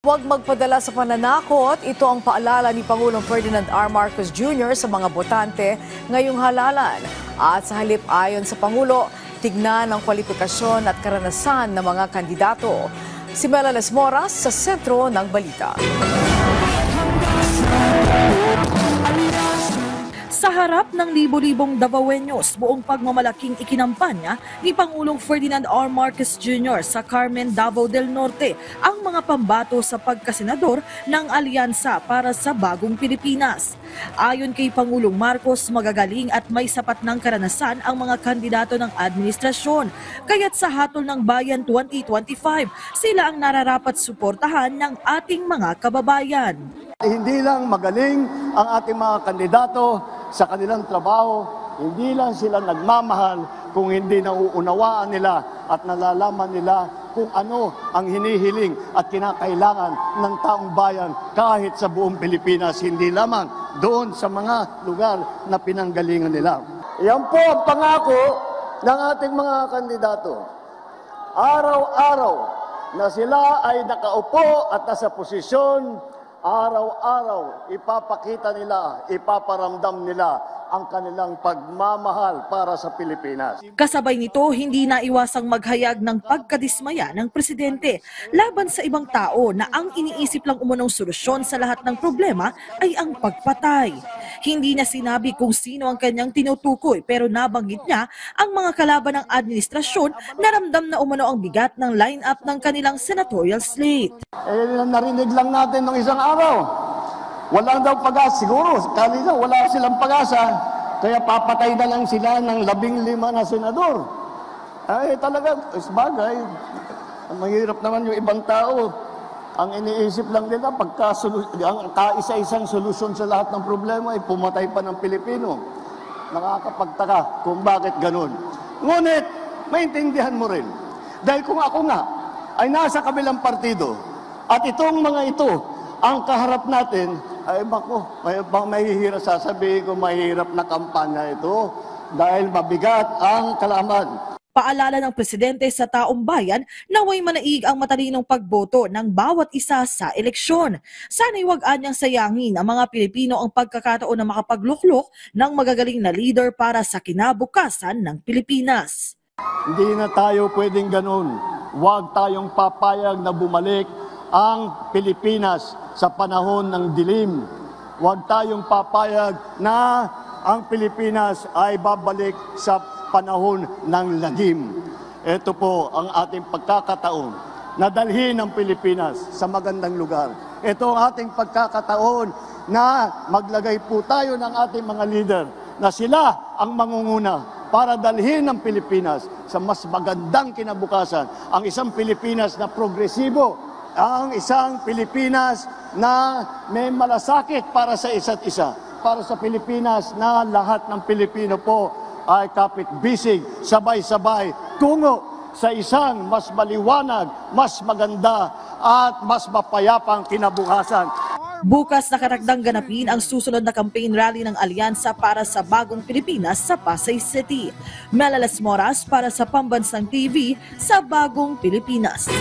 Huwag magpadala sa pananakot. Ito ang paalala ni Pangulong Ferdinand R. Marcos Jr. sa mga botante ngayong halalan. At sa halip ayon sa Pangulo, tignan ang kwalifikasyon at karanasan ng mga kandidato. Si Mela Les Moras sa sentro ng balita. Sa harap ng libo-libong Davaoeños, buong pagmamalaking ikinampanya ni Pangulong Ferdinand R. Marcos Jr. sa Carmen, Davao del Norte ang mga pambato sa pagkasenador ng Alyansa para sa Bagong Pilipinas. Ayon kay Pangulong Marcos, magagaling at may sapat ng karanasan ang mga kandidato ng administrasyon. Kaya't sa Hatol ng Bayan 2025, sila ang nararapat suportahan ng ating mga kababayan. Hindi lang magaling ang ating mga kandidato sa kanilang trabaho, hindi lang sila nagmamahal kung hindi nauunawaan nila at nalalaman nila kung ano ang hinihiling at kinakailangan ng taong bayan kahit sa buong Pilipinas, hindi lamang doon sa mga lugar na pinanggalingan nila. Yan po ang pangako ng ating mga kandidato. Araw-araw na sila ay nakaupo at nasa posisyon, araw-araw ipapakita nila, ipaparamdam nila ang kanilang pagmamahal para sa Pilipinas. Kasabay nito, hindi naiwasang maghayag ng pagkadismaya ng presidente laban sa ibang tao na ang iniisip lang umunong solusyon sa lahat ng problema ay ang pagpatay. Hindi niya sinabi kung sino ang kanyang tinutukoy pero nabanggit niya ang mga kalaban ng administrasyon na ramdam na umano ang bigat ng line-up ng kanilang senatorial slate. Narinig lang natin ng isang araw. Walang daw pag-asa, siguro, kanina wala silang pag-asa, kaya papatay na lang sila ng 15 na senador. Ay talaga, bagay, mahirap naman yung ibang tao. Ang iniisip lang nila, ang kaisa-isang solusyon sa lahat ng problema ay pumatay pa ng Pilipino. Nakakapagtaka kung bakit ganun. Ngunit, maintindihan mo rin. Dahil kung ako nga ay nasa kabilang partido, at itong mga ito, ang kaharap natin, ay bako, mahihirap sasabihin ko, mahirap na kampanya ito dahil mabigat ang kalaman. Paalala ng presidente sa taong bayan na naway manaig ang matalinong pagboto ng bawat isa sa eleksyon. Sana'y wag-an niyang sayangin ang mga Pilipino ang pagkakataon na makapagluklok ng magagaling na leader para sa kinabukasan ng Pilipinas. Hindi na tayo pwedeng ganun. Huwag tayong papayag na bumalik ang Pilipinas sa panahon ng dilim. Huwag tayong papayag na ang Pilipinas ay babalik sa panahon ng lagim. Ito po ang ating pagkakataon na dalhin ang Pilipinas sa magandang lugar. Ito ang ating pagkakataon na maglagay po tayo ng ating mga leader na sila ang mangunguna para dalhin ang Pilipinas sa mas magandang kinabukasan. Ang isang Pilipinas na progresibo, ang isang Pilipinas na may malasakit para sa isa't isa. Para sa Pilipinas na lahat ng Pilipino po ay kapit-bisig, sabay-sabay, tungo sa isang mas maliwanag, mas maganda at mas mapayapang kinabukasan. Bukas nakaragdang ganapin ang susunod na campaign rally ng Alyansa para sa Bagong Pilipinas sa Pasay City. Mela Les Moras para sa Pambansang TV sa Bagong Pilipinas.